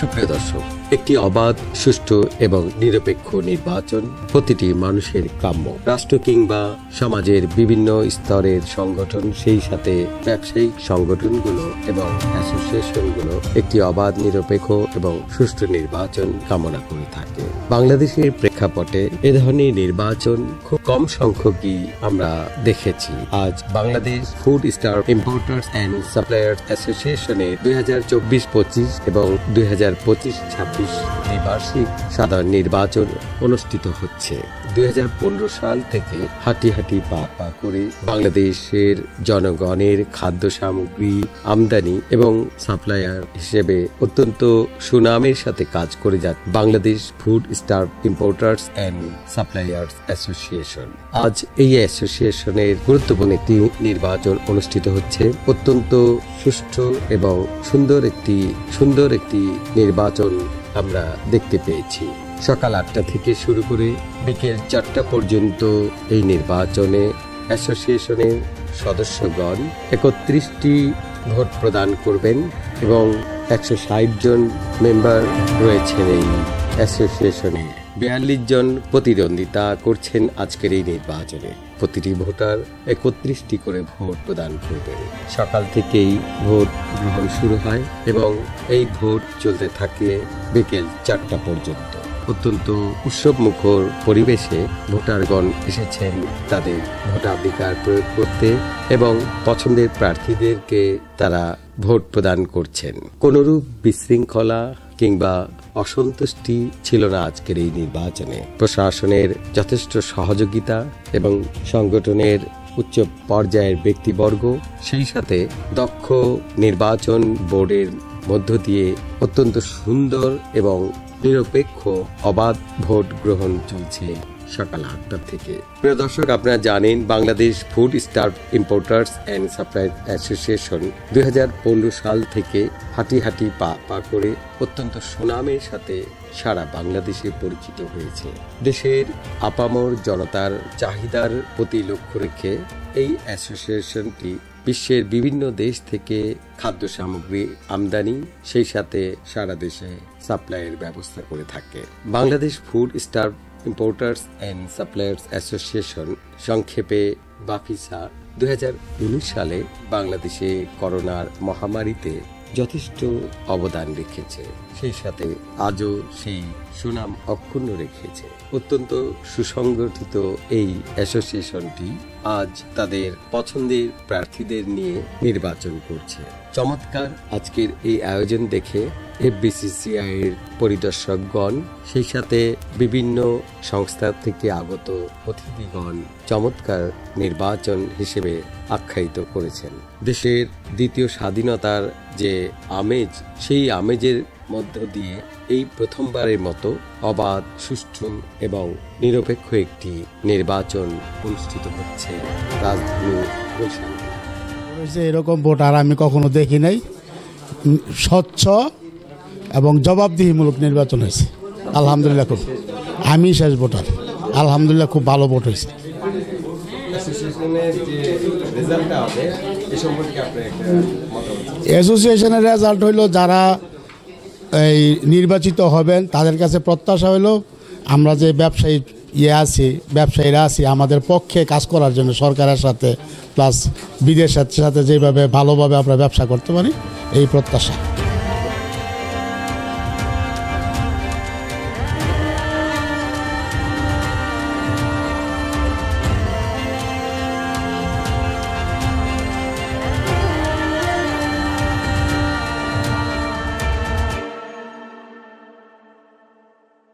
সুপ্রিয় দর্শক, একটি অবাধ, সুষ্ঠু এবং নিরপেক্ষ নির্বাচন প্রতিটি মানুষের কাম্য। রাষ্ট্র কিংবা সমাজের বিভিন্ন স্তরের সংগঠন, সেই সাথে ব্যবসায়িক সংগঠনগুলো এবং অ্যাসোসিয়েশনগুলো একটি অবাধ, নিরপেক্ষ এবং সুষ্ঠু নির্বাচন কামনা করে থাকে। বাংলাদেশের প্রেক্ষাপটে এ ধরনের নির্বাচন খুব কম সংখ্যকই আমরা দেখেছি। আজ Bangladesh food star importers and suppliers অ্যাসোসিয়েশনের 2024-25 এবং 2025-26 দ্বিবার্ষিক সাধারণ নির্বাচন অনুষ্ঠিত হচ্ছে। 2015 সাল থেকে হাঁটি হাঁটি পা পা করে বাংলাদেশের জনগণের খাদ্য সামগ্রী আমদানি এবং সাপ্লায়ার হিসেবে অত্যন্ত সুনামের সাথে কাজ করে যাচ্ছে Bangladesh food star importers and suppliers association. আজ এই অ্যাসোসিয়েশনের গুরুত্বপূর্ণ একটি নির্বাচন অনুষ্ঠিত হচ্ছে। অত্যন্ত সুষ্ঠু এবং সুন্দর একটি নির্বাচন আমরা দেখতে পেয়েছি। সকাল 8টা থেকে শুরু করে বিকেল 4টা পর্যন্ত এই নির্বাচনে অ্যাসোসিয়েশনের সদস্যগণ 31টি ভোট প্রদান করবেন এবং 160 জন মেম্বার রয়েছেন এই অ্যাসোসিয়েশনে। 42 জন প্রতিদ্বন্দ্বিতা করছেন আজকের এই নির্বাচনে। প্রতিটি ভোটার 31টি করে ভোট প্রদান করবেন। সকাল থেকেই ভোট গ্রহণ শুরু হয় এবং এই ভোট চলতে থাকে বিকেল 4টা পর্যন্ত। অত্যন্ত উৎসবমুখর পরিবেশে ভোটারগণ এসেছেন তাদের ভোটাধিকার প্রয়োগ করতে এবং পছন্দের প্রার্থীদেরকে তারা ভোট প্রদান করছেন। কোনরূপ বিশৃঙ্খলা কিংবা অসন্তুষ্টি ছিল না আজকের এই নির্বাচনে। প্রশাসনের যথেষ্ট সহযোগিতা এবং সংগঠনের উচ্চ পর্যায়ের ব্যক্তিবর্গ, সেই সাথে দক্ষ নির্বাচন বোর্ডের মধ্য দিয়ে অত্যন্ত সুন্দর এবং নিরপেক্ষ অবাধ ভোট গ্রহণ চলছে সকাল 8টা থেকে। প্রিয় দর্শক, আপনারা জানেন Bangladesh food star importers and supplier association 2015 সাল থেকে হাঁটি হাঁটি পা পা করে অত্যন্ত সুনামের সাথে সারা বাংলাদেশে পরিচিত হয়েছে। দেশের আপামর জনতার চাহিদার প্রতি লক্ষ্য রেখে এই অ্যাসোসিয়েশনটি বিশ্বের বিভিন্ন দেশ থেকে খাদ্য সামগ্রী আমদানি, সেই সাথে সারা দেশে সাপ্লাইয়ের ব্যবস্থা করে থাকে। Bangladesh food star importers and suppliers association, সংক্ষেপে বাফিসা, 2019 সালে বাংলাদেশে করোনার মহামারীতে যথেষ্ট অবদান রেখেছে। সেই সাথে আজও সেই সুনাম অক্ষুণ্ণ রেখেছে। অত্যন্ত সুসংগঠিত এই অ্যাসোসিয়েশনটি আজ তাদের পছন্দের প্রার্থীদের নিয়ে নির্বাচন করছে। চমৎকার আজকের এই আয়োজন দেখে FBCCI এর পরিদর্শকগণ, সেই সাথে বিভিন্ন সংস্থা থেকে আগত অতিথিগণ চমৎকার নির্বাচন হিসেবে আখ্যায়িত করেছেন। দেশের দ্বিতীয় স্বাধীনতার যে আমেজ, সেই আমেজের মধ্য দিয়ে এই প্রথমবারের মতো অবাধ, সুষ্ঠু এবং নিরপেক্ষ একটি নির্বাচন অনুষ্ঠিত হচ্ছে রাজধানী গুলশানে। এরকম ভোট আর আমি কখনো দেখি নাই। স্বচ্ছ এবং জবাবদিহিমূলক নির্বাচন হয়েছে। আলহামদুলিল্লাহ, খুব আমি শেষ ভোটার। আলহামদুলিল্লাহ, খুব ভালো ভোট হয়েছে। অ্যাসোসিয়েশনের রেজাল্ট হইল, যারা এই নির্বাচিত হবেন তাদের কাছে প্রত্যাশা হইল আমরা যে ব্যবসায়ীরা আছি আমাদের পক্ষে কাজ করার জন্য সরকারের সাথে প্লাস বিদেশের সাথে যেভাবে ভালোভাবে আমরা ব্যবসা করতে পারি, এই প্রত্যাশা।